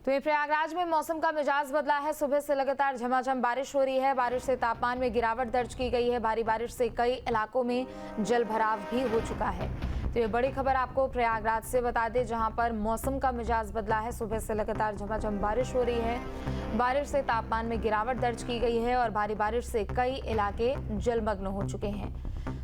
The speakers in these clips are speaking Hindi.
तो ये प्रयागराज में मौसम का मिजाज बदला है। सुबह से लगातार झमाझम बारिश हो रही है। बारिश से तापमान में गिरावट दर्ज की गई है। भारी बारिश से कई इलाकों में जल भराव भी हो चुका है। तो ये बड़ी खबर आपको प्रयागराज से बता दें, जहां पर मौसम का मिजाज बदला है। सुबह से लगातार झमाझम बारिश हो रही है। बारिश से तापमान में गिरावट दर्ज की गई है और भारी बारिश से कई इलाके जलमग्न हो चुके हैं।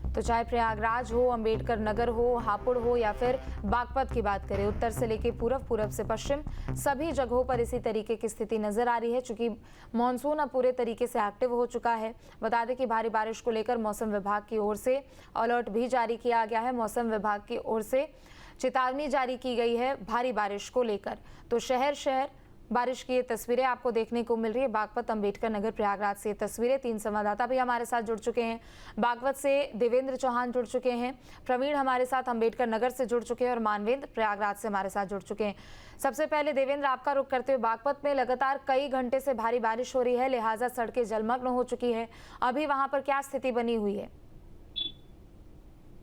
तो चाहे प्रयागराज हो, अंबेडकर नगर हो, हापुड़ हो या फिर बागपत की बात करें, उत्तर से लेकर पूर्व, पूर्व से पश्चिम, सभी जगहों पर इसी तरीके की स्थिति नजर आ रही है। चूंकि मानसून अब पूरे तरीके से एक्टिव हो चुका है। बता दें कि भारी बारिश को लेकर मौसम विभाग की ओर से अलर्ट भी जारी किया गया है। मौसम विभाग की ओर से चेतावनी जारी की गई है भारी बारिश को लेकर। तो शहर शहर बारिश की ये तस्वीरें आपको देखने को मिल रही है। बागपत, अंबेडकर नगर, प्रयागराज से ये तस्वीरें। 3 संवाददाता भी हमारे साथ जुड़ चुके हैं। बागपत से देवेंद्र चौहान जुड़ चुके हैं, प्रवीण हमारे साथ अंबेडकर नगर से जुड़ चुके हैं और मानवेंद्र प्रयागराज से हमारे साथ जुड़ चुके हैं। सबसे पहले देवेंद्र, आपका रुख करते हुए, बागपत में लगातार कई घंटे से भारी बारिश हो रही है, लिहाजा सड़कें जलमग्न हो चुकी है। अभी वहां पर क्या स्थिति बनी हुई है?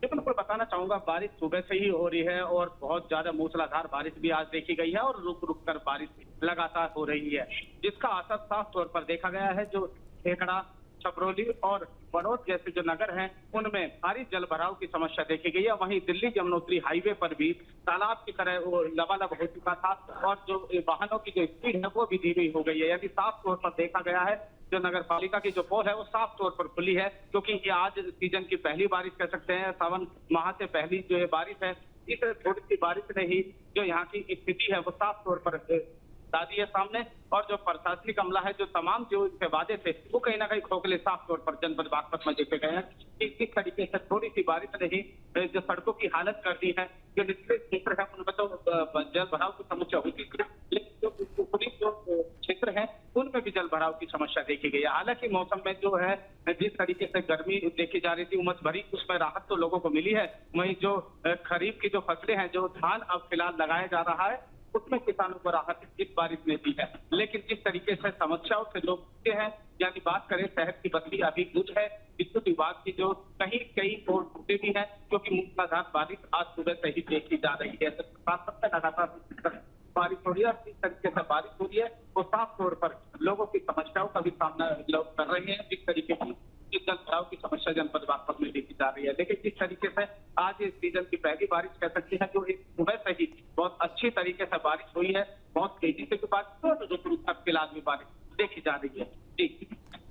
बिल्कुल बताना चाहूंगा, बारिश सुबह से ही हो रही है और बहुत ज्यादा मूसलाधार बारिश भी आज देखी गई है और रुक रुक कर बारिश लगातार हो रही है, जिसका असर साफ तौर पर देखा गया है। जो खेखड़ा, छपरौली और बड़ौद जैसे जो नगर हैं, उनमें भारी जल भराव की समस्या देखी गई है। वहीं दिल्ली जमुनोत्री हाईवे पर भी तालाब की तरह वो लबालब हो चुका था और जो वाहनों की जो स्पीड है वो भी धीमी हो गई है। यानी साफ तौर पर देखा गया है, जो नगर पालिका की जो पोल है वो साफ तौर पर खुली है, क्योंकि ये आज सीजन की पहली बारिश कह सकते हैं। सावन माह से पहली जो ये बारिश है, इस थोड़ी सी बारिश ने ही जो यहाँ की स्थिति है वो साफ तौर पर दादी है सामने। और जो प्रशासनिक अमला है, जो तमाम जो इसके वादे थे वो कहीं ना कहीं खोखले साफ तौर पर जनपद बागपत में देखे गए हैं। इस तरीके से थोड़ी सी बारिश ने ही जो सड़कों की हालत कर दी है। जो निचले क्षेत्र है उनमें तो जल भराव की समस्या हुई थी, लेकिन जो ऊपरी जो क्षेत्र है उनमें भी जल भराव की समस्या देखी गई है। हालांकि मौसम में जो है जिस तरीके से गर्मी देखी जा रही थी उमस भरी, उसमें राहत तो लोगों को मिली है। वहीं जो खरीफ की जो फसलें हैं, जो धान अब फिलहाल लगाया जा रहा है, उसमें किसानों को राहत इस बारिश में दी है। लेकिन जिस तरीके से समस्याओं से लोग हैं, यानी बात करें शहर की बत्ती अभी गुल है, विद्युत विभाग की जो कई पोल टूटे भी है, क्योंकि मूसलाधार बारिश आज सुबह से ही देखी जा रही है। लगातार बारिश हो रही है और जिस तरीके से बारिश हो रही है वो साफ तौर पर लोगों की समस्याओं का भी सामना लोग कर रहे हैं। जिस तरीके की जल भराव की समस्या जनपद बागपत में देखी जा रही है, लेकिन जिस तरीके से आज इस सीजन की पहली बारिश कह सकते हैं, जो इस सुबह से ही बहुत अच्छी तरीके से बारिश हुई है, बहुत तेजी से बारिश और रुक रुक कर फिलहाल भी बारिश देखी जा रही है।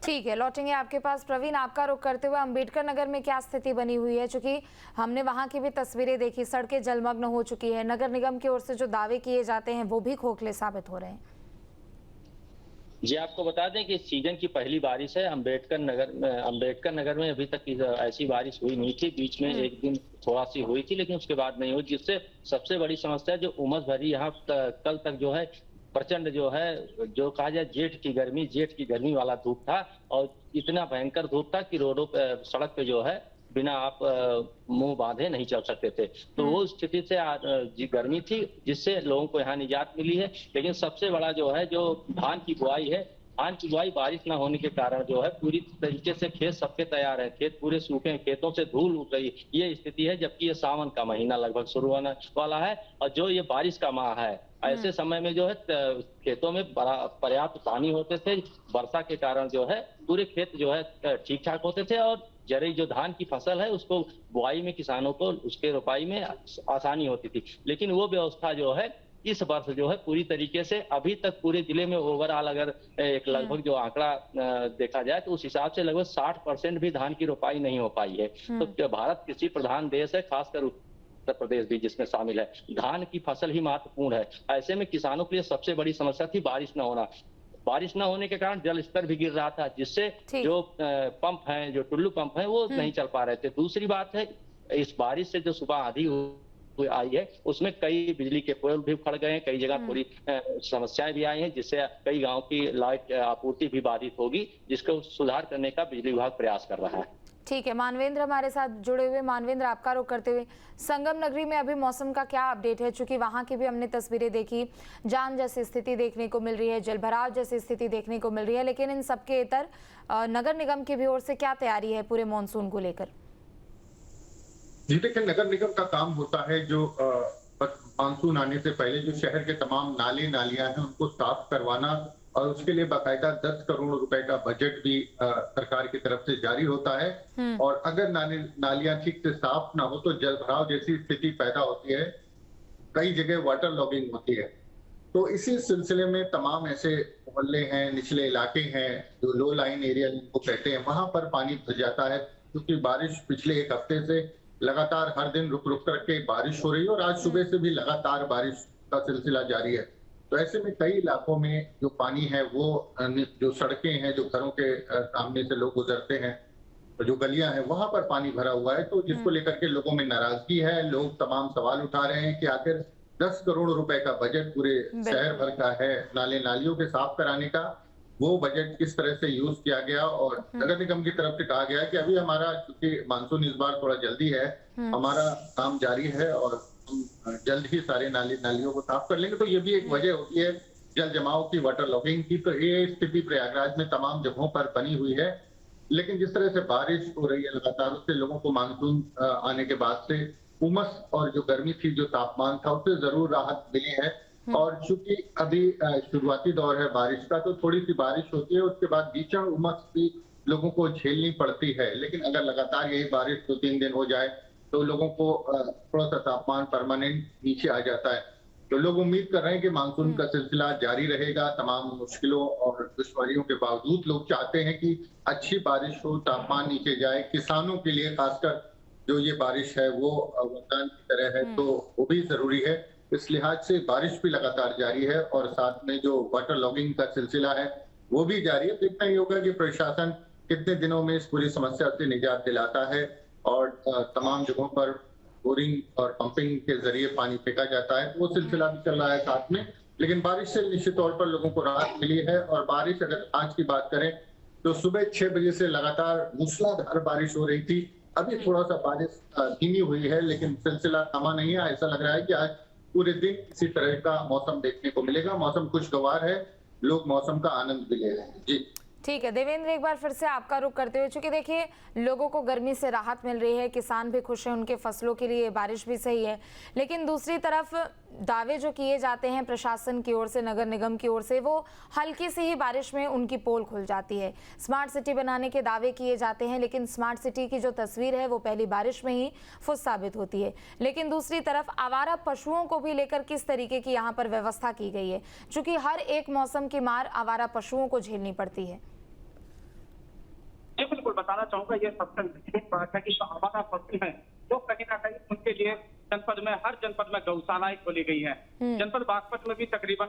ठीक है, लौटेंगे आपके पास। प्रवीण, आपका रुख करते हुए अंबेडकर नगर में क्या स्थिति बनी हुई है? चूंकि हमने वहां की भी तस्वीरें देखी, सड़कें जलमग्न हो चुकी है। नगर निगम की ओर से जो दावे किए जाते हैं वो भी खोखले साबित हो रहे हैं। जी, आपको बता दें कि सीजन की पहली बारिश है। अंबेडकर नगर में अभी तक ऐसी बारिश हुई नहीं थी। बीच में एक दिन थोड़ा सी हुई थी, लेकिन उसके बाद नहीं हुई, जिससे सबसे बड़ी समस्या जो उमस भरी यहाँ कल तक जो है प्रचंड जो है, जो कहा जाए जेठ की गर्मी वाला धूप था। और इतना भयंकर धूप था कि रोडों पे, सड़क पे जो है बिना आप मुंह बांधे नहीं चल सकते थे। तो वो स्थिति से गर्मी थी, जिससे लोगों को यहाँ निजात मिली है। लेकिन सबसे बड़ा जो है, जो धान की बुआई है, धान की बुआई बारिश न होने के कारण जो है पूरी तरीके से खेत सबके तैयार है, खेत पूरे सूखे हैं, खेतों से धूल उठ रही, ये स्थिति है। जबकि ये सावन का महीना लगभग शुरू होने वाला है और जो ये बारिश का माह है, ऐसे समय में जो है खेतों में पर्याप्त पानी होते थे। वर्षा के कारण जो है पूरे खेत जो है ठीक ठाक होते थे और जरी जो धान की फसल है उसको बुआई में किसानों को उसके रोपाई में आसानी होती थी। लेकिन वो व्यवस्था जो है इस वर्ष जो है पूरी तरीके से अभी तक पूरे जिले में ओवरऑल अगर एक लगभग जो आंकड़ा देखा जाए तो उस हिसाब से लगभग 60% भी धान की रोपाई नहीं हो पाई है। तो भारत कृषि प्रधान देश है, खासकर उत्तर प्रदेश भी जिसमें शामिल है। धान की फसल ही महत्वपूर्ण है। ऐसे में किसानों के लिए सबसे बड़ी समस्या थी बारिश न होना। बारिश न होने के कारण जल स्तर भी गिर रहा था, जिससे जो पंप हैं, जो टुल्लू पंप हैं, वो नहीं चल पा रहे थे। दूसरी बात है, इस बारिश से जो सुबह आंधी आई है उसमें कई बिजली के पोल भी उखड़ गए हैं, कई जगह पूरी समस्याएं भी आई हैं, जिससे कई गांव की लाइट आपूर्ति भी बाधित होगी, जिसको सुधार करने का बिजली विभाग प्रयास कर रहा है। ठीक है, मानवेंद्र हमारे साथ जुड़े हुए। मानवेंद्र, आपका रुख करते हुए, संगम नगरी में अभी मौसम का क्या अपडेट है? चूंकि वहां की भी हमने तस्वीरें देखी, जाम जैसी स्थिति देखने को मिल रही है, जलभराव जैसी स्थिति देखने को मिल रही है, लेकिन इन सबके इतर नगर निगम की भी ओर से क्या तैयारी है पूरे मानसून को लेकर? जी देखिए, नगर निगम का काम होता है जो मानसून आने से पहले जो शहर के तमाम नाले नालियां हैं उनको साफ करवाना, और उसके लिए बाकायदा 10 करोड़ रुपए का बजट भी सरकार की तरफ से जारी होता है। और अगर नालियां ठीक से साफ ना हो तो जलभराव जैसी स्थिति पैदा होती है, कई जगह वाटर लॉगिंग होती है। तो इसी सिलसिले में तमाम ऐसे मोहल्ले हैं, निचले इलाके हैं जो लो लाइन एरिया जिनको कहते हैं, वहां पर पानी भर जाता है, क्योंकि बारिश पिछले एक हफ्ते से लगातार हर दिन रुक रुक करके बारिश हो रही है और आज सुबह से भी लगातार बारिश का सिलसिला जारी है। तो ऐसे में कई इलाकों में जो पानी है वो जो सड़कें हैं, जो घरों के सामने से लोग गुजरते हैं, जो गलियां हैं, वहां पर पानी भरा हुआ है। तो जिसको लेकर के लोगों में नाराजगी है, लोग तमाम सवाल उठा रहे हैं कि आखिर 10 करोड़ रुपए का बजट पूरे शहर भर का है नाले नालियों के साफ कराने का, वो बजट किस तरह से यूज किया गया। और नगर निगम की तरफ से कहा गया है कि अभी हमारा, क्योंकि मानसून इस बार थोड़ा जल्दी है, हमारा काम जारी है और हम जल्द ही सारे नालियों को साफ कर लेंगे। तो ये भी एक वजह होती है जल जमाव की, वाटर लॉगिंग की। तो ये स्थिति प्रयागराज में तमाम जगहों पर बनी हुई है। लेकिन जिस तरह से बारिश हो रही है लगातार, उससे लोगों को मानसून आने के बाद से उमस और जो गर्मी थी, जो तापमान था, उससे जरूर राहत मिली है। और चूंकि अभी शुरुआती दौर है बारिश का, तो थोड़ी सी बारिश होती है, उसके बाद भीषण उमस भी लोगों को झेलनी पड़ती है। लेकिन अगर लगातार यही बारिश 2-3 दिन हो जाए तो लोगों को थोड़ा सा तापमान परमानेंट नीचे आ जाता है। तो लोग उम्मीद कर रहे हैं कि मानसून का सिलसिला जारी रहेगा। तमाम मुश्किलों और दुश्वारियों के बावजूद लोग चाहते हैं कि अच्छी बारिश हो, तापमान नीचे जाए। किसानों के लिए खासकर जो ये बारिश है वो वरदान की तरह है, तो वो भी जरूरी है। इस लिहाज से बारिश भी लगातार जारी है और साथ में जो वाटर लॉगिंग का सिलसिला है वो भी जारी है। देखना ही होगा कि प्रशासन कितने दिनों में इस पूरी समस्या से निजात दिलाता है और तमाम जगहों पर बोरिंग और पंपिंग के जरिए पानी फेंका जाता है। वो सिलसिला भी चल रहा है साथ में। लेकिन बारिश से निश्चित तौर पर लोगों को राहत मिली है। और बारिश, अगर आज की बात करें तो सुबह 6 बजे से लगातार मूसलाधार बारिश हो रही थी। अभी थोड़ा सा बारिश धीमी हुई है, लेकिन सिलसिला थमा नहीं है। ऐसा लग रहा है कि आज पूरे दिन इसी तरह का मौसम देखने को मिलेगा। मौसम खुशगवार है, लोग मौसम का आनंद भी ले रहे हैं। जी ठीक है देवेंद्र, एक बार फिर से आपका रुख करते हुए, चूंकि देखिए लोगों को गर्मी से राहत मिल रही है, किसान भी खुश हैं, उनके फसलों के लिए बारिश भी सही है, लेकिन दूसरी तरफ दावे जो किए जाते हैं प्रशासन की ओर से, नगर निगम की ओर से, वो हल्की सी ही बारिश में उनकी पोल खुल जाती है। स्मार्ट सिटी बनाने के दावे किए जाते हैं, लेकिन स्मार्ट सिटी की जो तस्वीर है वो पहली बारिश में ही फुस साबित होती है। लेकिन दूसरी तरफ आवारा पशुओं को भी लेकर किस तरीके की यहाँ पर व्यवस्था की गई है, चूंकि हर एक मौसम की मार आवारा पशुओं को झेलनी पड़ती है। जी बिल्कुल, बताना चाहूंगा ये सबसे मुख्य बात है कि जो आवारा पशु हैं वो कहीं ना कहीं उनके लिए जनपद में, हर जनपद में गौशालाएं खोली गई हैं। जनपद बागपत में भी तकरीबन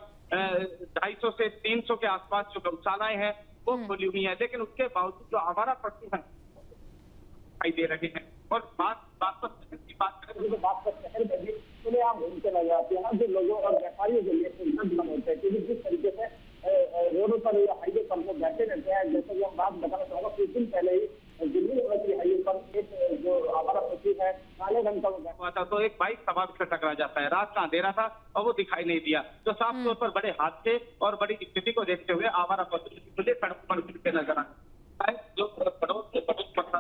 250 से 300 के आसपास जो गौशालाएं हैं वो खोली हुई हैं। लेकिन उसके बावजूद जो आवारा पशु हैं दिखाई दे रहे हैं। और बागपत शहर की बात करें तो बागपत शहर में भी खुलेआम घूमते नजर आते हैं, जो लोगों और व्यापारियों के लिए सुविधाजनक होते हैं। क्योंकि जिस तरीके से रोडों पर या हाईवे पर लोग बैठे रहते हैं, जैसे कि हम बात बताना चाहूंगा, कुछ दिन पहले ही दिल्ली हाईवे पर एक जो आवारा पशु है काले रंग का हुआ था, तो एक बाइक सवार से टकरा जाता है। रात का अंधेरा था और वो दिखाई नहीं दिया। तो साफ तौर पर बड़े हादसे और बड़ी स्थिति को देखते हुए आवारा पशु खुले सड़क पर घूमते नजर आए। जो पड़ोस से पड़ोस पड़ता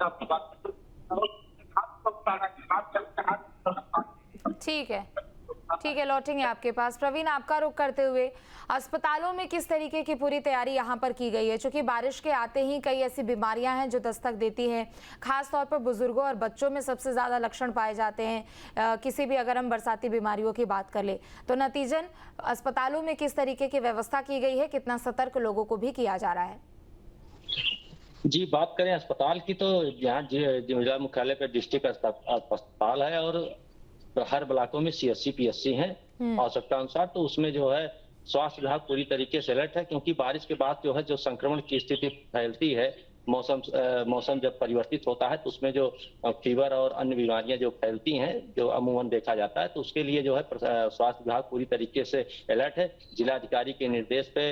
आपकी बात, ठीक है, लौटेंगे आपके पास। प्रवीण, आपका रुख करते हुए अस्पतालों में किस तरीके की पूरी तैयारी यहाँ पर की गई है, क्योंकि बारिश के आते ही कई ऐसी बीमारियां हैं जो दस्तक देती हैं, खास तौर पर बुजुर्गों और बच्चों में सबसे ज़्यादा लक्षण पाए जाते हैं। किसी भी, अगर हम बरसाती बीमारियों की बात कर ले तो नतीजन अस्पतालों में किस तरीके की व्यवस्था की गई है, कितना सतर्क लोगों को भी किया जा रहा है? जी, बात करें अस्पताल की तो यहाँ जिला मुख्यालय पर डिस्ट्रिक्ट अस्पताल है और हर ब्लॉकों में CSC PSC हैं आवश्यकता अनुसार। तो उसमें जो है स्वास्थ्य विभाग पूरी तरीके से अलर्ट है, क्योंकि बारिश के बाद जो है जो संक्रमण की स्थिति फैलती है, मौसम जब परिवर्तित होता है तो उसमें जो फीवर और अन्य बीमारियां जो फैलती हैं, जो अमूमन देखा जाता है, तो उसके लिए जो है स्वास्थ्य विभाग पूरी तरीके से अलर्ट है। जिलाधिकारी के निर्देश पे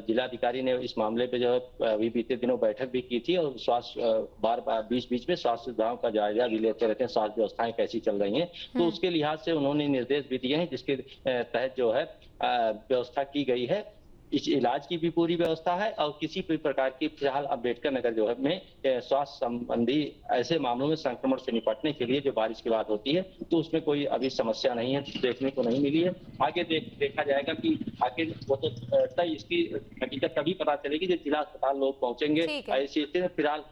जिलाधिकारी ने इस मामले पे जो है अभी बीते दिनों बैठक भी की थी और स्वास्थ्य बार बीच में स्वास्थ्य विभाग का जायजा भी लेते रहते हैं, स्वास्थ्य व्यवस्थाएं कैसी चल रही हैं। तो उसके लिहाज से उन्होंने निर्देश भी दिए हैं, जिसके तहत जो है व्यवस्था की गई है। इस इलाज की भी पूरी व्यवस्था है और किसी भी प्रकार की फिलहाल अम्बेडकर नगर जो है में स्वास्थ्य संबंधी ऐसे मामलों में संक्रमण से निपटने के लिए जो बारिश के बाद होती है तो उसमें कोई अभी समस्या नहीं है, देखने को नहीं मिली है। आगे देखा जाएगा कि आगे वो तो तय इसकी हकीकत तभी पता चलेगी जब जिला अस्पताल लोग पहुंचेंगे। ठीक है। ऐसी स्थिति में फिलहाल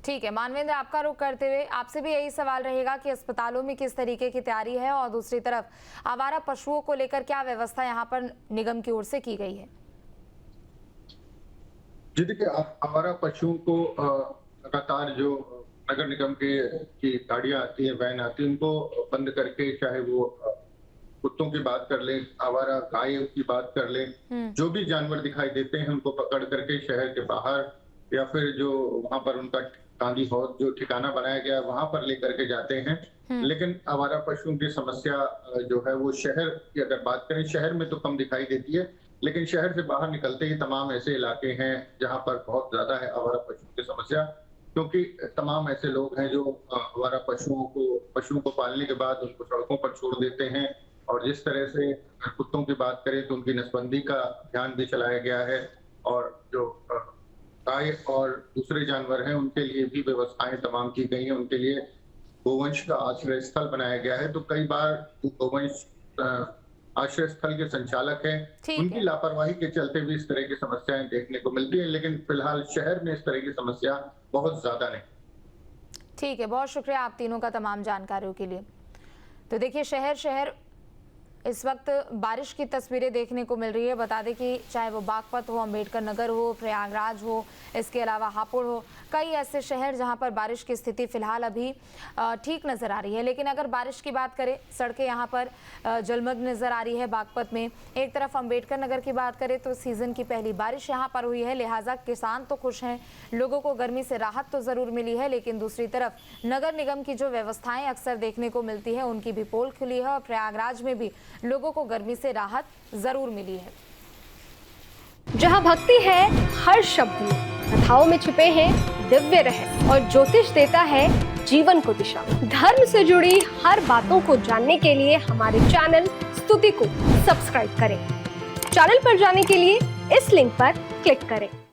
ठीक है मानवेंद्र, आपका रुख करते हुए आपसे भी यही सवाल रहेगा कि अस्पतालों में किस तरीके की तैयारी है और दूसरी तरफ आवारा पशुओं को लेकर क्या व्यवस्था यहाँ पर निगम की ओर से की गई है। जी देखिए, आवारा पशुओं को लगातार जो नगर निगम की गाड़ियां आती है, वैन आती है, उनको बंद करके, चाहे वो कुत्तों की बात कर ले, आवारा गाय की बात कर ले, जो भी जानवर दिखाई देते हैं उनको पकड़ करके शहर के बाहर या फिर जो वहां पर उनका गांधी हौद जो ठिकाना बनाया गया वहां पर लेकर के जाते हैं। लेकिन आवारा पशुओं की समस्या जो है वो शहर की अगर बात करें, शहर में तो कम दिखाई देती है, लेकिन शहर से बाहर निकलते ही तमाम ऐसे इलाके हैं जहां पर बहुत ज्यादा है आवारा पशुओं की समस्या, क्योंकि तमाम ऐसे लोग हैं जो आवारा पशुओं को पालने के बाद उनको सड़कों पर छोड़ देते हैं। और जिस तरह से कुत्तों की बात करें तो उनकी नसबंदी का अभियान भी चलाया गया है, और जो गाय और दूसरे जानवर हैं उनके लिए भी व्यवस्थाएं तमाम की गई हैं। उनके लिए गोवंश का आश्रय स्थल बनाया गया है। तो कई बार गोवंश आश्रय स्थल के संचालक हैं, उनकी लापरवाही के चलते भी इस तरह की समस्याएं देखने को मिलती हैं, लेकिन फिलहाल शहर में इस तरह की समस्या बहुत ज्यादा नहीं। ठीक है, बहुत शुक्रिया आप तीनों का तमाम जानकारियों के लिए। तो देखिए, शहर इस वक्त बारिश की तस्वीरें देखने को मिल रही है। बता दें कि चाहे वो बागपत हो, अंबेडकर नगर हो, प्रयागराज हो, इसके अलावा हापुड़ हो, कई ऐसे शहर जहां पर बारिश की स्थिति फिलहाल अभी ठीक नज़र आ रही है। लेकिन अगर बारिश की बात करें, सड़कें यहां पर जलमग्न नज़र आ रही है बागपत में। एक तरफ अंबेडकर नगर की बात करें तो सीज़न की पहली बारिश यहां पर हुई है, लिहाजा किसान तो खुश हैं, लोगों को गर्मी से राहत तो ज़रूर मिली है। लेकिन दूसरी तरफ नगर निगम की जो व्यवस्थाएं अक्सर देखने को मिलती है उनकी भी पोल खुली है और प्रयागराज में भी लोगों को गर्मी से राहत जरूर मिली है। जहां भक्ति है हर शब्द में, कथाओं में छुपे हैं दिव्य रहस्य और ज्योतिष देता है जीवन को दिशा। धर्म से जुड़ी हर बातों को जानने के लिए हमारे चैनल स्तुति को सब्सक्राइब करें। चैनल पर जाने के लिए इस लिंक पर क्लिक करें।